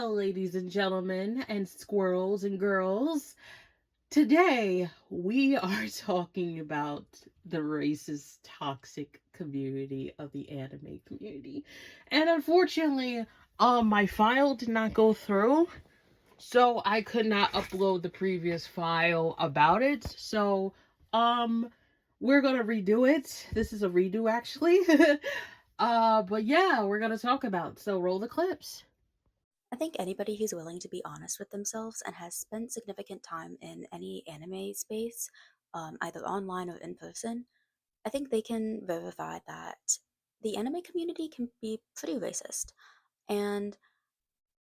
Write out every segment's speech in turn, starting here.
Well, ladies and gentlemen, and squirrels and girls, today we are talking about the racist, toxic community of the anime community. And unfortunately, my file did not go through, so I could not upload the previous file about it. So, um, we're gonna redo it. This is a redo, actually. But yeah, we're gonna talk about. So, roll the clips. I think anybody who's willing to be honest with themselves and has spent significant time in any anime space, either online or in person, I think they can verify that the anime community can be pretty racist. And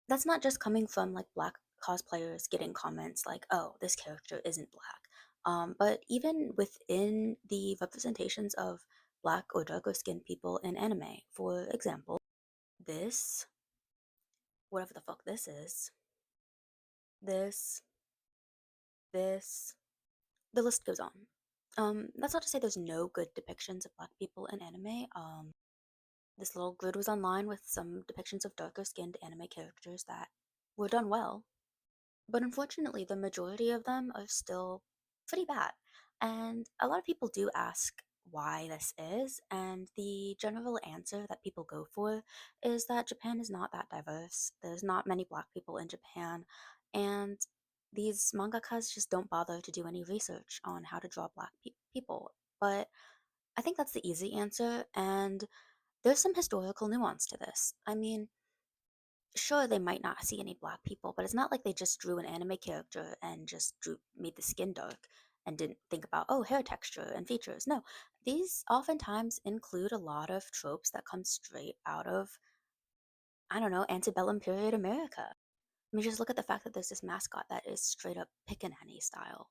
that's not just coming from like black cosplayers getting comments like, oh, this character isn't black. But even within the representations of black or darker skinned people in anime, for example, this, whatever the fuck this, this, the list goes on. That's not to say there's no good depictions of black people in anime. This little grid was online with some depictions of darker skinned anime characters that were done well, but unfortunately, the majority of them are still pretty bad. And a lot of people do ask why this is, and the general answer that people go for is that Japan is not that diverse. There's not many black people in Japan, and these mangakas just don't bother to do any research on how to draw black people. But I think that's the easy answer, and there's some historical nuance to this. I mean, sure, they might not see any black people, but it's not like they just drew an anime character and just made the skin dark and didn't think about, oh, hair texture and features. No, these oftentimes include a lot of tropes that come straight out of, I don't know, antebellum period America. I mean, just look at the fact that there's this mascot that is straight up Pickaninny style,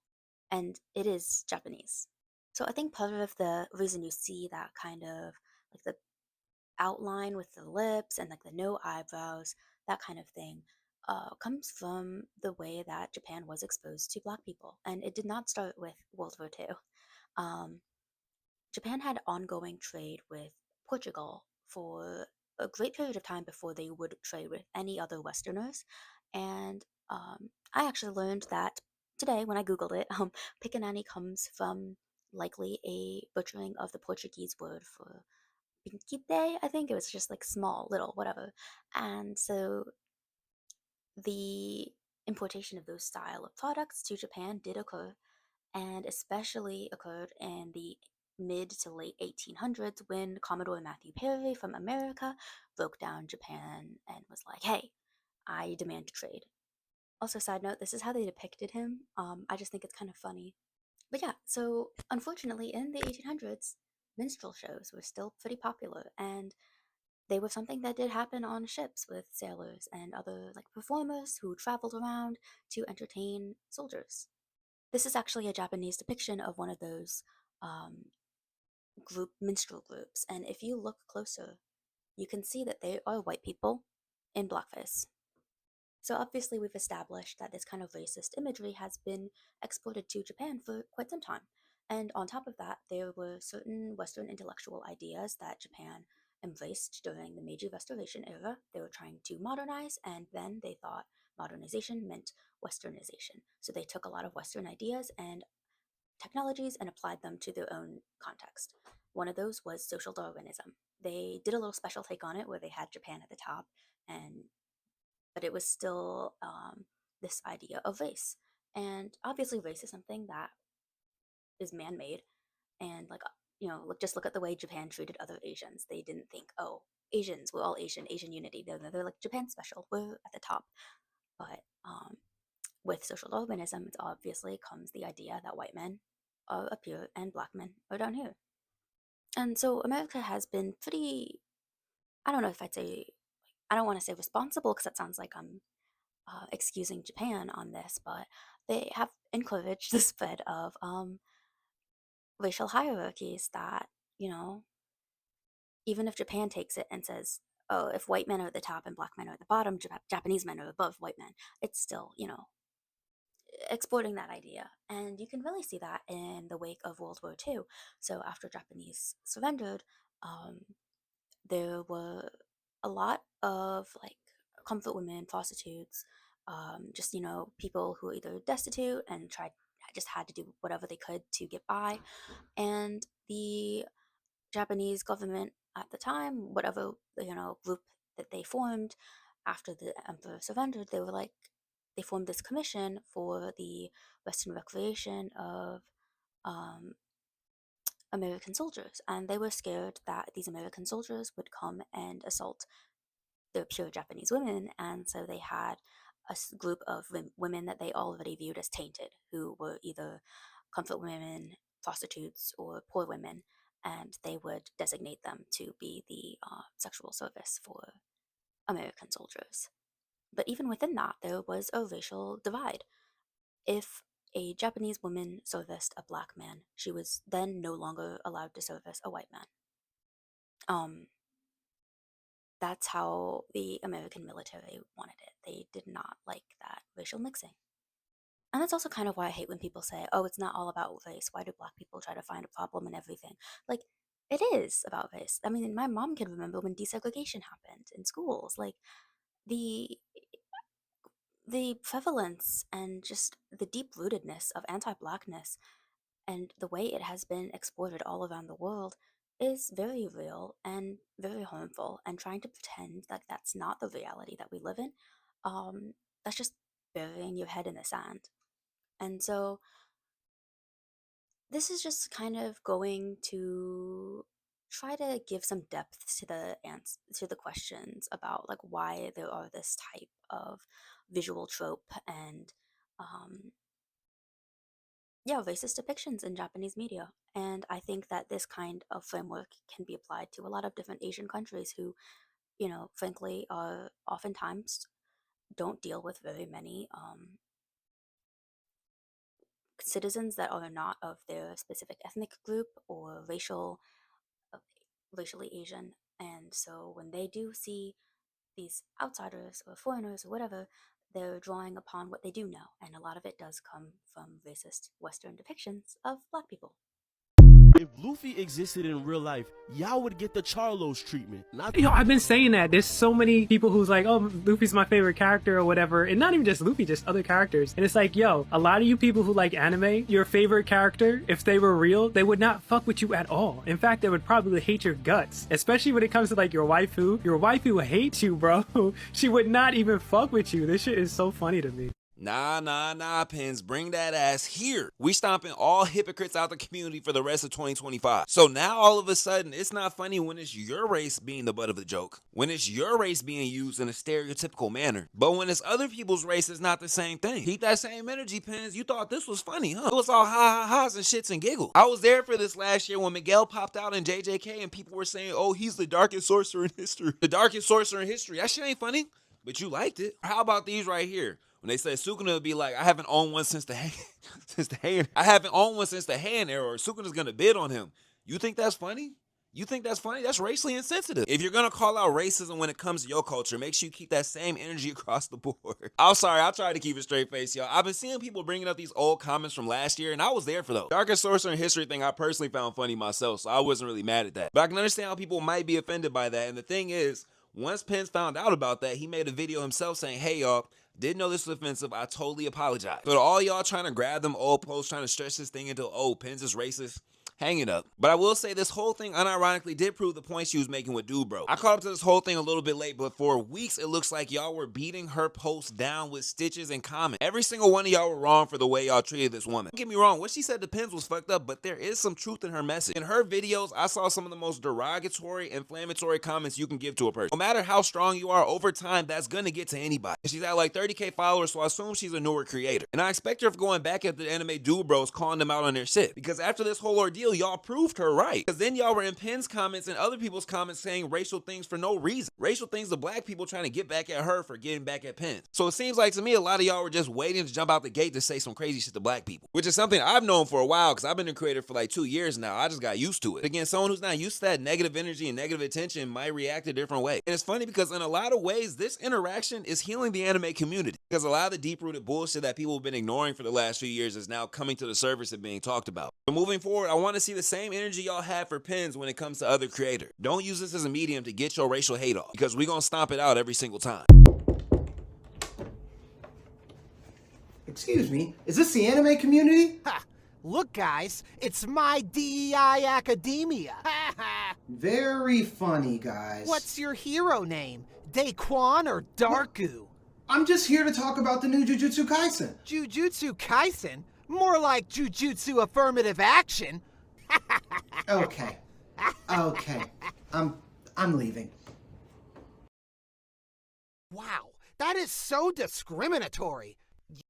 and it is Japanese. So I think part of the reason you see that kind of like the outline with the lips and like the no eyebrows, that kind of thing, comes from the way that Japan was exposed to Black people. And it did not start with World War II. Um, Japan had ongoing trade with Portugal for a great period of time before they would trade with any other Westerners. And I actually learned that today when I Googled it, Piccanani comes from likely a butchering of the Portuguese word for Pinquite, I think it was just like small, little, whatever. And so the importation of those style of products to Japan did occur, and especially occurred in the mid to late 1800s when Commodore Matthew Perry from America broke down Japan and was like, hey, I demand trade. Also, side note, this is how they depicted him. I just think it's kind of funny. But yeah, so unfortunately, in the 1800s, minstrel shows were still pretty popular, and they were something that did happen on ships with sailors and other like performers who traveled around to entertain soldiers. This is actually a Japanese depiction of one of those um, minstrel groups, and if you look closer, you can see that they are white people in blackface. So obviously, we've established that this kind of racist imagery has been exported to Japan for quite some time. And on top of that, there were certain Western intellectual ideas that Japan embraced during the Meiji Restoration era. They were trying to modernize, and then they thought modernization meant Westernization. So they took a lot of Western ideas and technologies and applied them to their own context. One of those was social Darwinism. They did a little special take on it where they had Japan at the top, and but it was still this idea of race. And obviously, race is something that is man made. And, like, look, just look at the way Japan treated other Asians. They didn't think, oh, Asians, we're all Asian, Asian unity. They're like, Japan special, we're at the top. But with social Darwinism, it obviously comes the idea that white men are up here and black men are down here. And so America has been pretty, I don't know if I'd say, I don't want to say responsible because that sounds like I'm excusing Japan on this, but they have encouraged the spread of racial hierarchies that, you know, even if Japan takes it and says, oh, if white men are at the top and black men are at the bottom, Japanese men are above white men, it's still, exporting that idea. And you can really see that in the wake of World War II. So after Japanese surrendered, um, there were a lot of like comfort women, prostitutes, just, people who were either destitute and just had to do whatever they could to get by. And the Japanese government at the time, whatever, group that they formed after the emperor surrendered, they formed this commission for the Western recreation of um, American soldiers, and they were scared that these American soldiers would come and assault the pure Japanese women, and so they had group of women that they already viewed as tainted, who were either comfort women, prostitutes, or poor women, and they would designate them to be the sexual service for American soldiers. But even within that, there was a racial divide. If a Japanese woman serviced a black man, she was then no longer allowed to service a white man. Um, that's how the American military wanted it. They did not like that racial mixing. And that's also kind of why I hate when people say, oh, it's not all about race. Why do black people try to find a problem in everything? Like, it is about race. I mean, my mom can remember when desegregation happened in schools. Like, the prevalence and just the deep rootedness of anti-blackness and the way it has been exported all around the world is very real and very harmful. And trying to pretend that that's not the reality that we live in, that's just burying your head in the sand. And so this is just kind of going to try to give some depth to the questions about like why there are this type of visual trope and um, yeah, racist depictions in Japanese media. And I think that this kind of framework can be applied to a lot of different Asian countries who, frankly, are oftentimes don't deal with very many citizens that are not of their specific ethnic group or uh, racially Asian. And so when they do see these outsiders or foreigners or whatever, they're drawing upon what they do know. And a lot of it does come from racist Western depictions of black people. If Luffy existed in real life, y'all would get the Charlos treatment. I've been saying that. There's so many people who's like, oh, Luffy's my favorite character or whatever. And not even just Luffy, just other characters. And it's like, yo, a lot of you people who like anime, your favorite character, if they were real, they would not fuck with you at all. In fact, they would probably hate your guts. Especially when it comes to like your waifu. Your waifu hates you, bro. She would not even fuck with you. This shit is so funny to me. Nah, Pins. Bring that ass here. We stomping all hypocrites out the community for the rest of 2025. So now all of a sudden, it's not funny when it's your race being the butt of the joke. When it's your race being used in a stereotypical manner. But when it's other people's race, it's not the same thing. Keep that same energy, Pins. You thought this was funny, huh? It was all ha-ha-ha's and shits and giggles. I was there for this last year when Miguel popped out in JJK and people were saying, oh, he's the darkest sorcerer in history. The darkest sorcerer in history. That shit ain't funny, but you liked it. How about these right here? When they say Sukuna would be like, I haven't owned one since the Heian. I haven't owned one since the Heian era, or Sukuna's gonna bid on him. You think that's funny? You think that's funny? That's racially insensitive. If you're gonna call out racism when it comes to your culture, make sure you keep that same energy across the board. I'm sorry, I'll try to keep a straight face, y'all. I've been seeing people bringing up these old comments from last year, and I was there for those. Darkest sorcerer in history thing I personally found funny myself, so I wasn't really mad at that. But I can understand how people might be offended by that, and the thing is, once Pence found out about that, he made a video himself saying, hey y'all, didn't know this was offensive. I totally apologize. So to all y'all trying to grab them old posts, trying to stretch this thing into, oh, Pence is racist, hang it up. But I will say this whole thing unironically did prove the point she was making with Dude Bro. I caught up to this whole thing a little bit late, but for weeks it looks like y'all were beating her post down with stitches and comments. Every single one of y'all were wrong for the way y'all treated this woman. Don't get me wrong, what she said to Pence was fucked up, but there is some truth in her message. In her videos, I saw some of the most derogatory, inflammatory comments you can give to a person. No matter how strong you are, over time, that's gonna get to anybody. She's at like 30K followers, so I assume she's a newer creator. And I expect her for going back at the anime Dude Bros, calling them out on their shit. Because after this whole ordeal, y'all proved her right. Because then y'all were in Penn's comments and other people's comments saying racial things for no reason. Racial things to black people trying to get back at her for getting back at Penn. So it seems like to me a lot of y'all were just waiting to jump out the gate to say some crazy shit to black people. Which is something I've known for a while because I've been a creator for like 2 years now. I just got used to it. Again, someone who's not used to that negative energy and negative attention might react a different way. And it's funny because in a lot of ways, this interaction is healing the anime community. Because a lot of the deep-rooted bullshit that people have been ignoring for the last few years is now coming to the surface and being talked about. But moving forward, I want to see the same energy y'all have for Pens when it comes to other creators. Don't use this as a medium to get your racial hate off, because we're going to stomp it out every single time. Excuse me, is this the anime community? Ha! Look, guys, it's my DEI Academia. Very funny, guys. What's your hero name? Daequan or Darku? I'm just here to talk about the new Jujutsu Kaisen. Jujutsu Kaisen? More like Jujutsu Affirmative Action. Okay. Okay. I'm leaving. Wow, that is so discriminatory.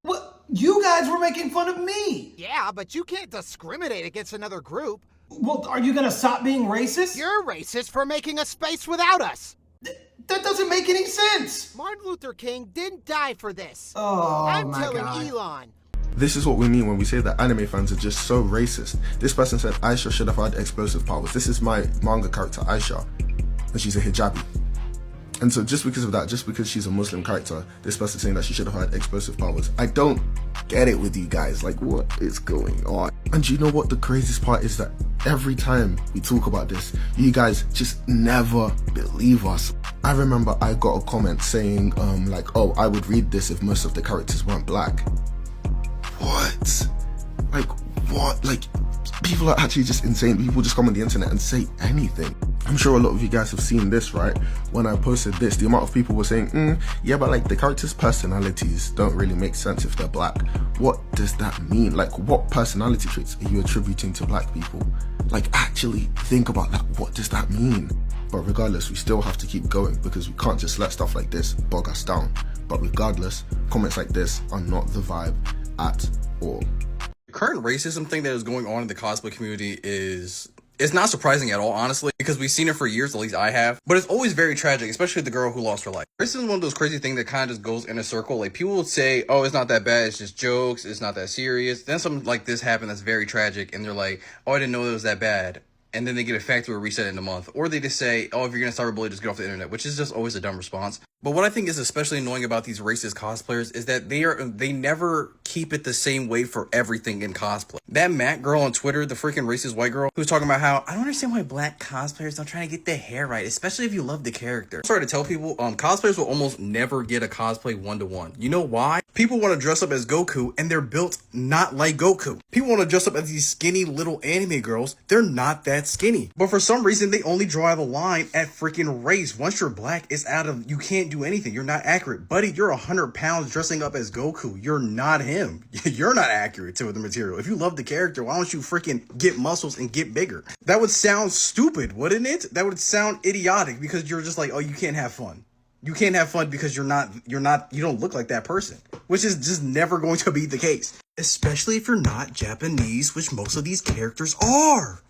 What? You guys were making fun of me! Yeah, but you can't discriminate against another group. Well, are you gonna stop being racist? You're racist for making a space without us. That doesn't make any sense! Martin Luther King didn't die for this. Oh, I'm my telling God. Elon. This is what we mean when we say that anime fans are just so racist. This person said Aisha should have had explosive powers. This is my manga character, Aisha, and she's a hijabi. And so just because of that, just because she's a Muslim character, this person saying that she should have had explosive powers. I don't get it with you guys. Like, what is going on? And you know what the craziest part is? That every time we talk about this, you guys just never believe us. I remember I got a comment saying, like, oh, I would read this if most of the characters weren't black. What? Like, what? Like, people are actually just insane. People just come on the internet and say anything. I'm sure a lot of you guys have seen this, right? When I posted this, the amount of people were saying, yeah, but like the characters' personalities don't really make sense if they're black. What does that mean? Like, what personality traits are you attributing to black people? Like, actually think about that. What does that mean? But regardless, we still have to keep going because we can't just let stuff like this bog us down. But regardless, comments like this are not the vibe at all. The current racism thing that is going on in the cosplay community it's not surprising at all, honestly, because we've seen it for years, at least I have. But it's always very tragic, especially the girl who lost her life. Racism is one of those crazy things that kind of just goes in a circle. Like, people will say, oh, it's not that bad, it's just jokes, it's not that serious. Then something like this happened that's very tragic, and they're like, oh, I didn't know it was that bad. And then they get a factory reset in a month. Or they just say, oh, if you're going to start rebellion, just get off the internet, which is just always a dumb response. But what I think is especially annoying about these racist cosplayers is that they never keep it the same way for everything in cosplay. That Matt girl on Twitter, the freaking racist white girl, who's talking about how, I don't understand why black cosplayers don't try to get their hair right, especially if you love the character. I'm sorry to tell people, cosplayers will almost never get a cosplay one-to-one. You know why? People want to dress up as Goku, and they're built not like Goku. People want to dress up as these skinny little anime girls. They're not that skinny. But for some reason, they only draw the line at freaking race. Once you're black, it's out of, you can't do anything. You're not accurate. Buddy, you're 100 pounds dressing up as Goku. You're not him. You're not accurate to the material. If you love the character, why don't you freaking get muscles and get bigger? That would sound stupid, wouldn't it? That would sound idiotic because you're just like, oh, you can't have fun. You can't have fun because you don't look like that person, which is just never going to be the case. Especially if you're not Japanese, which most of these characters are.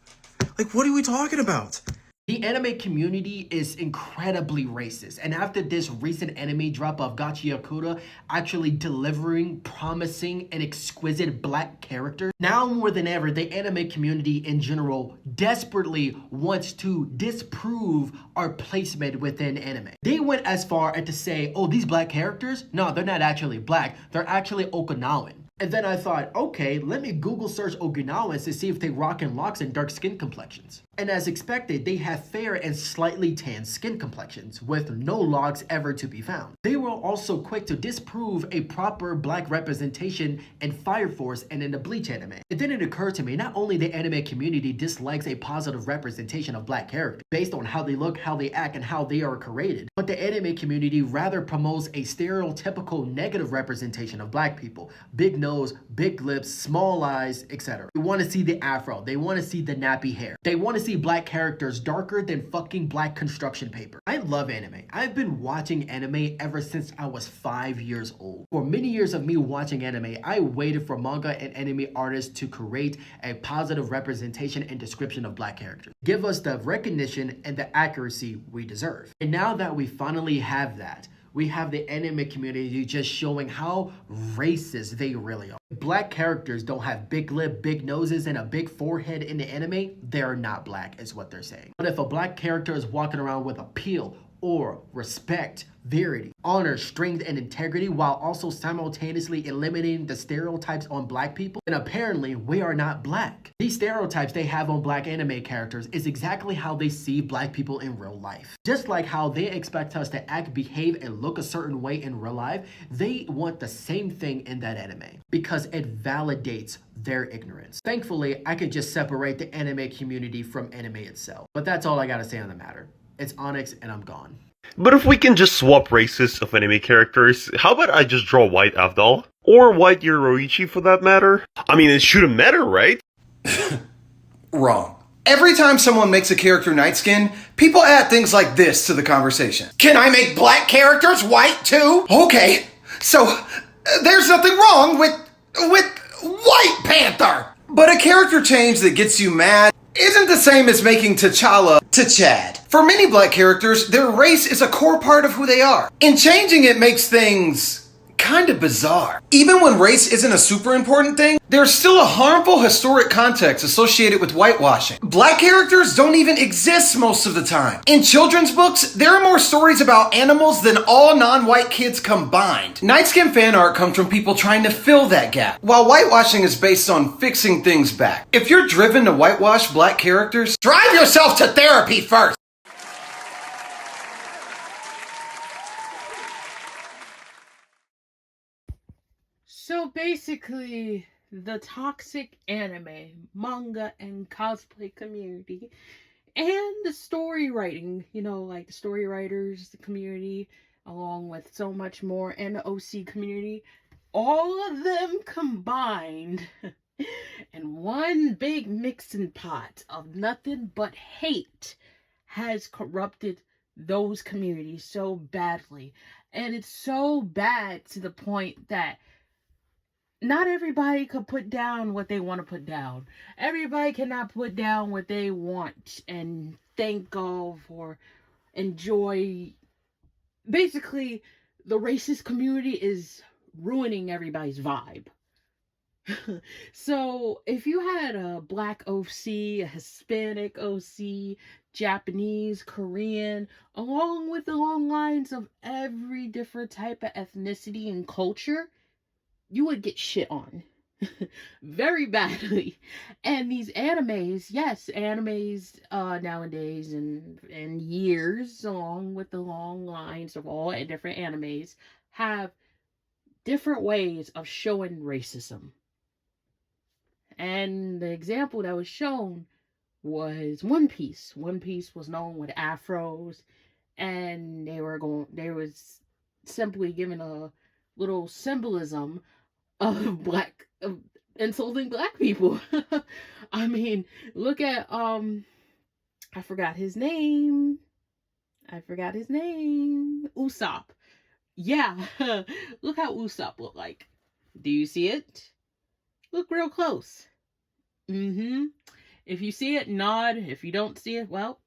Like, what are we talking about? The anime community is incredibly racist, and after this recent anime drop of Gachiyakura actually delivering promising and exquisite black characters, now more than ever, the anime community in general desperately wants to disprove our placement within anime. They went as far as to say, oh, these black characters? No, they're not actually black, they're actually Okinawan. And then I thought, okay, let me Google search Okinawans to see if they rock in locks and dark skin complexions. And as expected, they have fair and slightly tan skin complexions, with no locks ever to be found. They were also quick to disprove a proper black representation in Fire Force and in the Bleach anime. It didn't occur to me, not only the anime community dislikes a positive representation of black characters, based on how they look, how they act, and how they are created, but the anime community rather promotes a stereotypical negative representation of black people. Big nose, big lips, small eyes, etc. They want to see the afro. They want to see the nappy hair. They want to see black characters darker than fucking black construction paper. I love anime. I've been watching anime ever since I was 5 years old. For many years of me watching anime, I waited for manga and anime artists to create a positive representation and description of black characters. Give us the recognition and the accuracy we deserve. And now that we finally have that, we have the anime community just showing how racist they really are. If black characters don't have big lip, big noses, and a big forehead in the anime, they're not black is what they're saying. But if a black character is walking around with a peel or respect, verity, honor, strength, and integrity while also simultaneously eliminating the stereotypes on black people, then apparently we are not black. These stereotypes they have on black anime characters is exactly how they see black people in real life. Just like how they expect us to act, behave, and look a certain way in real life, they want the same thing in that anime because it validates their ignorance. Thankfully, I could just separate the anime community from anime itself. But that's all I gotta say on the matter. It's Onyx and I'm gone. But if we can just swap races of anime characters, how about I just draw white Avdol? Or white Yoruichi for that matter? I mean, it shouldn't matter, right? Wrong. Every time someone makes a character night skin, people add things like this to the conversation. Can I make black characters white too? Okay, so there's nothing wrong with White Panther. But a character change that gets you mad isn't the same as making T'Challa to Chad. For many black characters, their race is a core part of who they are. And changing it makes things kind of bizarre. Even when race isn't a super important thing, there's still a harmful historic context associated with whitewashing. Black characters don't even exist most of the time. In children's books, there are more stories about animals than all non-white kids combined. Night Skin fan art comes from people trying to fill that gap, while whitewashing is based on fixing things back. If you're driven to whitewash black characters, drive yourself to therapy first. So basically, the toxic anime, manga, and cosplay community, and the story writing, like the story writers, the community, along with so much more, and the OC community, all of them combined in one big mixing pot of nothing but hate has corrupted those communities so badly. And it's so bad to the point that not everybody could put down what they want to put down. Everybody cannot put down what they want and think of or enjoy. Basically, the racist community is ruining everybody's vibe. So, if you had a black OC, a Hispanic OC, Japanese, Korean, along with the long lines of every different type of ethnicity and culture, you would get shit on very badly. And these animes, yes, nowadays and years, along with the long lines of all different animes, have different ways of showing racism. And the example that was shown was One Piece. One Piece was known with afros, and they was simply given a little symbolism of insulting black people. I mean, look at I forgot his name. Usopp. Yeah, look how Usopp looked like. Do you see it? Look real close. If you see it, nod. If you don't see it, well,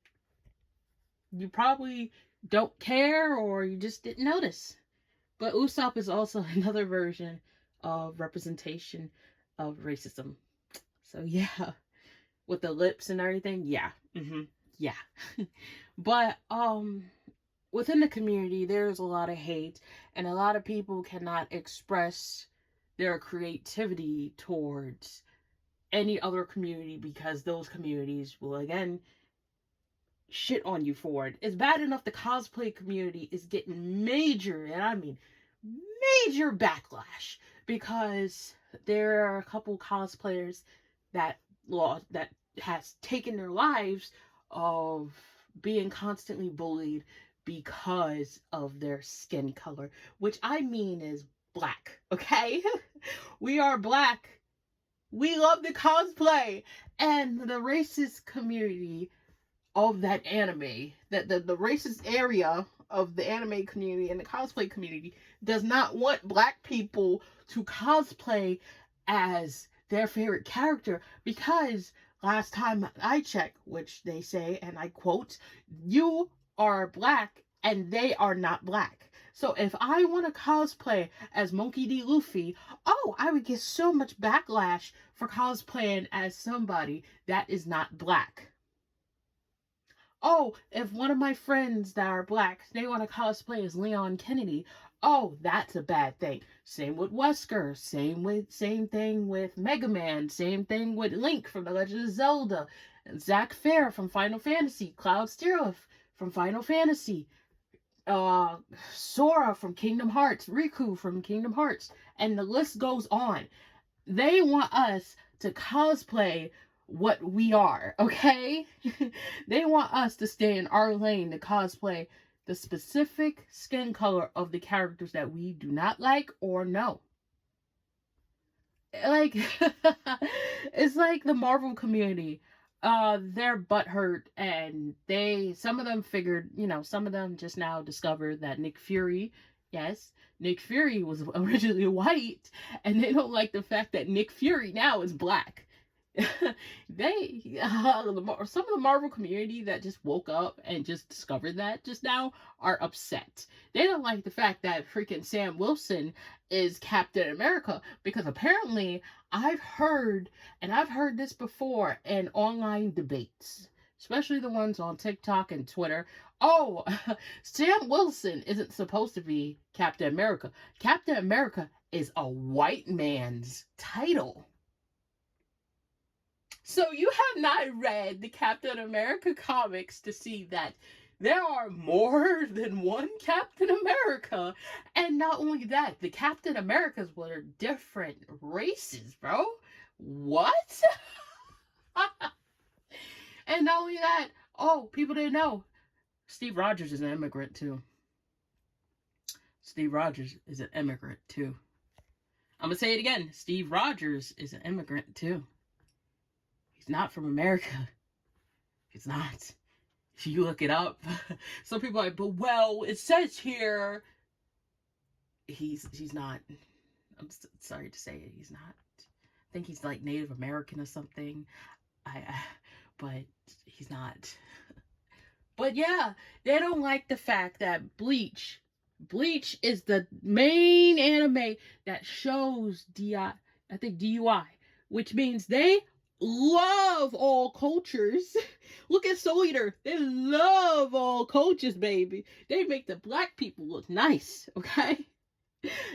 you probably don't care or you just didn't notice. But Usopp is also another version of representation of racism. So yeah, with the lips and everything, yeah. But within the community, there's a lot of hate, and a lot of people cannot express their creativity towards any other community because those communities will again shit on you for it. It's bad enough the cosplay community is getting major, and I mean major backlash, because there are a couple cosplayers that has taken their lives of being constantly bullied because of their skin color, which I mean is black, okay? We are black. We love the cosplay, and the racist community of that anime, that the racist area of the anime community and the cosplay community does not want black people to cosplay as their favorite character, because last time I checked, which they say, and I quote, you are black and they are not black. So if I want to cosplay as Monkey D. Luffy, I would get so much backlash for cosplaying as somebody that is not black. Oh, if one of my friends that are black, they want to cosplay as Leon Kennedy, oh, that's a bad thing. Same with Wesker, same thing with Mega Man, same thing with Link from The Legend of Zelda, Zack Fair from Final Fantasy, Cloud Stereo from Final Fantasy, Sora from Kingdom Hearts, Riku from Kingdom Hearts, and the list goes on. They want us to cosplay what we are, okay? They want us to stay in our lane to cosplay the specific skin color of the characters that we do not like or know. Like, it's like the Marvel community. They're butthurt, and some of them figured, some of them just now discovered that Nick Fury, yes, Nick Fury was originally white, and they don't like the fact that Nick Fury now is black. Some of the Marvel community that just woke up and just discovered that just now are upset. They don't like the fact that freaking Sam Wilson is Captain America, because apparently I've heard this before in online debates, especially the ones on TikTok and Twitter. Oh, Sam Wilson isn't supposed to be Captain America. Captain America is a white man's title. So you have not read the Captain America comics to see that there are more than one Captain America. And not only that, the Captain Americas were different races, bro. What? And not only that, oh, people didn't know, Steve Rogers is an immigrant too. Steve Rogers is an immigrant too. I'm gonna say it again. Steve Rogers is an immigrant too. He's not from America. He's not. If you look it up, some people are like, but well, it says here. He's not. I'm sorry to say it. He's not. I think he's like Native American or something. But he's not. But yeah, they don't like the fact that Bleach is the main anime that shows DUI, which means they love all cultures. Look at Soul Eater. They love all cultures, baby. They make the black people look nice, okay?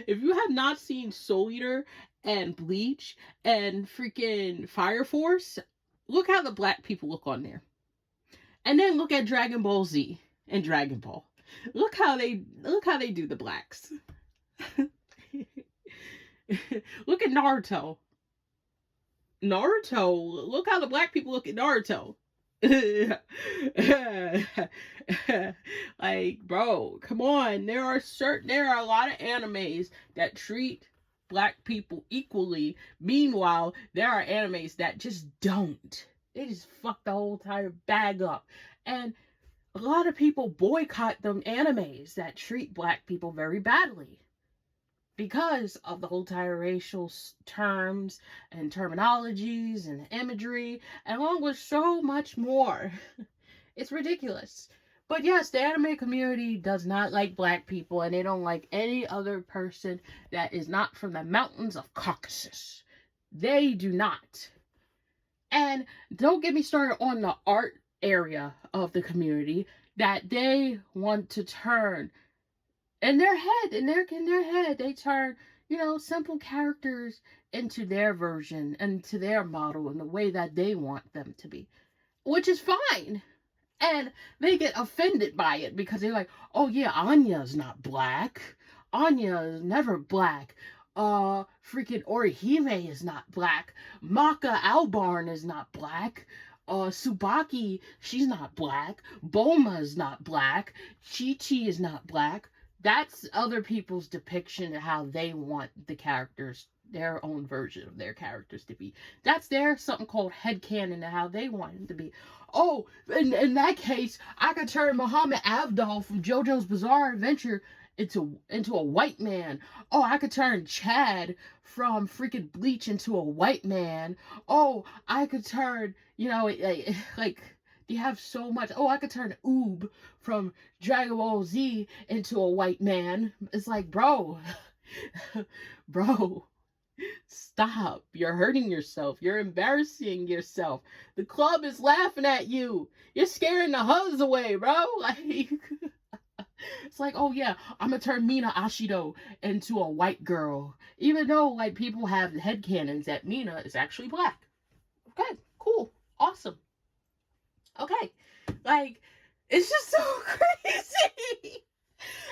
If you have not seen Soul Eater and Bleach and freaking Fire Force, look how the black people look on there. And then look at Dragon Ball Z and Dragon Ball. Look how they do the blacks. Look at Naruto. Look how the black people look at Naruto. Like, bro, come on. There are a lot of animes that treat black people equally. Meanwhile, there are animes that just don't. They just fuck the whole entire bag up. And a lot of people boycott them animes that treat black people very badly, because of the whole entire racial terms and terminologies and imagery, along with so much more. It's ridiculous. But yes, the anime community does not like black people, and they don't like any other person that is not from the mountains of Caucasus. They do not. And don't get me started on the art area of the community that they want to turn. In their head, they turn, simple characters into their version, into their model, in the way that they want them to be, which is fine. And they get offended by it because they're like, oh yeah, Anya's not black. Anya is never black. Freaking Orihime is not black. Maka Albarn is not black. Tsubaki, she's not black. Bulma is not black. Chi-Chi is not black. That's other people's depiction of how they want the characters, their own version of their characters to be. That's their something called headcanon of how they want them to be. Oh, in that case, I could turn Muhammad Abdul from JoJo's Bizarre Adventure into a white man. Oh, I could turn Chad from freaking Bleach into a white man. Oh, I could turn, like you have so much. Oh, I could turn Oob from Dragon Ball Z into a white man. It's like, bro, Stop. You're hurting yourself. You're embarrassing yourself. The club is laughing at you. You're scaring the hugs away, bro. Like, it's like, oh yeah, I'm gonna turn Mina Ashido into a white girl. Even though, like, people have headcanons that Mina is actually black. Okay, cool. Awesome. Okay. Like, it's just so crazy.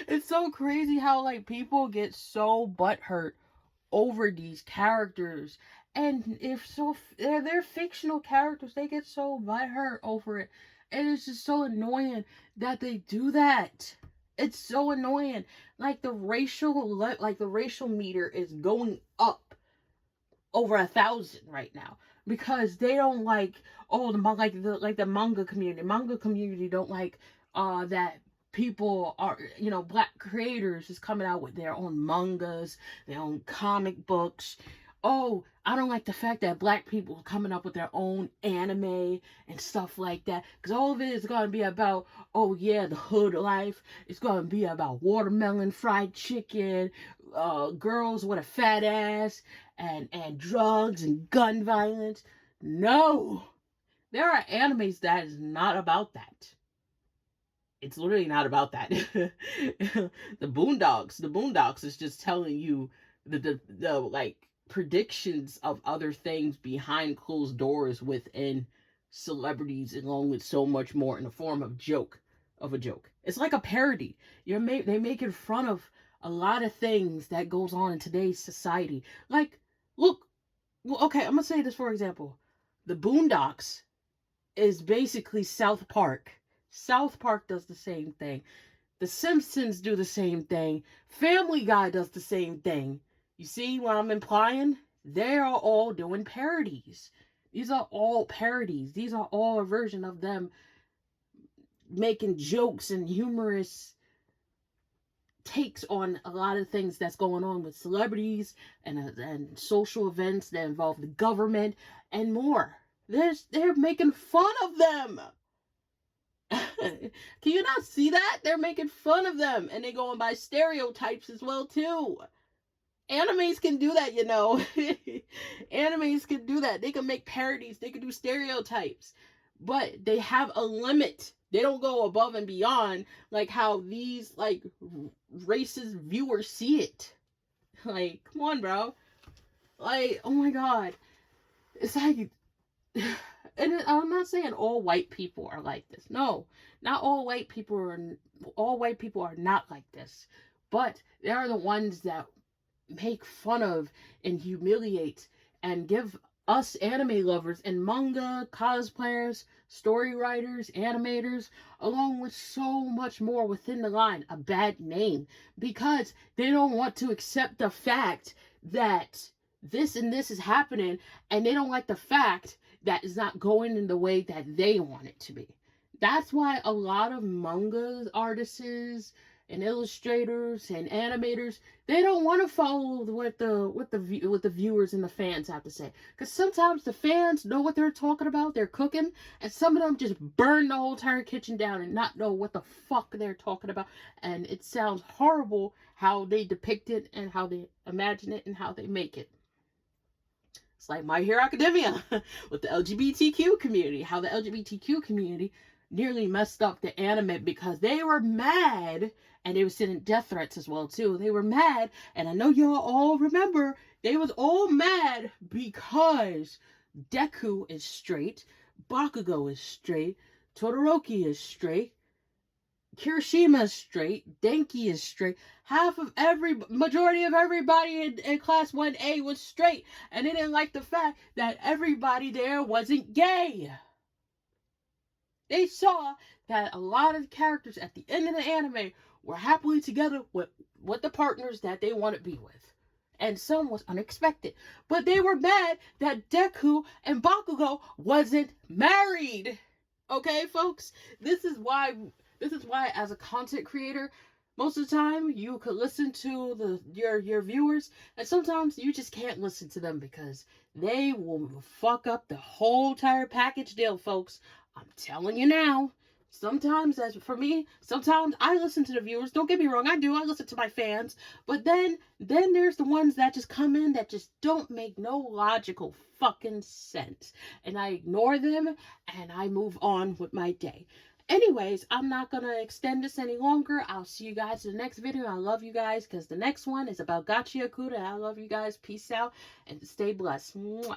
It's so crazy how, like, people get so butthurt over these characters, and if so, they're fictional characters, they get so butthurt over it, and it's just so annoying that they do that. It's so annoying. Like, the racial meter is going up over 1,000 right now because they don't like, oh, the manga community don't like that people are, black creators is coming out with their own mangas, their own comic books. Oh, I don't like the fact that black people are coming up with their own anime and stuff like that. Because all of it is going to be about, oh yeah, the hood life. It's going to be about watermelon, fried chicken, girls with a fat ass, and drugs and gun violence. No! There are animes that is not about that. It's literally not about that. The Boondocks is just telling you the like predictions of other things behind closed doors within celebrities, along with so much more in the form of a joke. It's like a parody. They making fun of a lot of things that goes on in today's society. Like, look, okay, I'm gonna say this for example. The Boondocks is basically South Park. South Park does the same thing. The Simpsons do the same thing. Family Guy does the same thing. You see what I'm implying? They are all doing parodies. These are all parodies. These are all a version of them making jokes and humorous takes on a lot of things that's going on with celebrities and social events that involve the government and more. They're making fun of them. Can you not see that? They're making fun of them, and they're going by stereotypes as well too. Animes can do that, Animes can do that. They can make parodies. They can do stereotypes, but they have a limit. They don't go above and beyond like how these like racist viewers see it. Like, come on, bro. Like, oh my god. It's like, and I'm not saying all white people are like this. No, not all white people are not like this. But they are the ones that make fun of and humiliate and give us anime lovers and manga cosplayers, story writers, animators, along with so much more within the line, a bad name, because they don't want to accept the fact that this and this is happening, and they don't like the fact that it's not going in the way that they want it to be. That's why a lot of manga artists and illustrators and animators, they don't want to follow what the viewers and the fans have to say, because sometimes the fans know what they're talking about, they're cooking, and some of them just burn the whole entire kitchen down and not know what the fuck they're talking about, and it sounds horrible how they depict it and how they imagine it and how they make it. It's like My Hero Academia with the LGBTQ community, how the LGBTQ community nearly messed up the anime because they were mad, and they were sending death threats as well too. They were mad, and I know y'all all remember, they was all mad because Deku is straight, Bakugo is straight, Todoroki is straight, Kirishima is straight, Denki is straight. Majority of everybody in class 1A was straight, and they didn't like the fact that everybody there wasn't gay. They saw that a lot of the characters at the end of the anime were happily together with the partners that they want to be with. And some was unexpected. But they were mad that Deku and Bakugo wasn't married. Okay, folks? This is why as a content creator, most of the time you could listen to your viewers, and sometimes you just can't listen to them because they will fuck up the whole entire package deal, folks. I'm telling you now. Sometimes, as for me, sometimes I listen to the viewers. Don't get me wrong, I do. I listen to my fans. But then there's the ones that just come in that just don't make no logical fucking sense. And I ignore them and I move on with my day. Anyways, I'm not going to extend this any longer. I'll see you guys in the next video. I love you guys because the next one is about Gachi Okuda. I love you guys. Peace out and stay blessed. Mwah.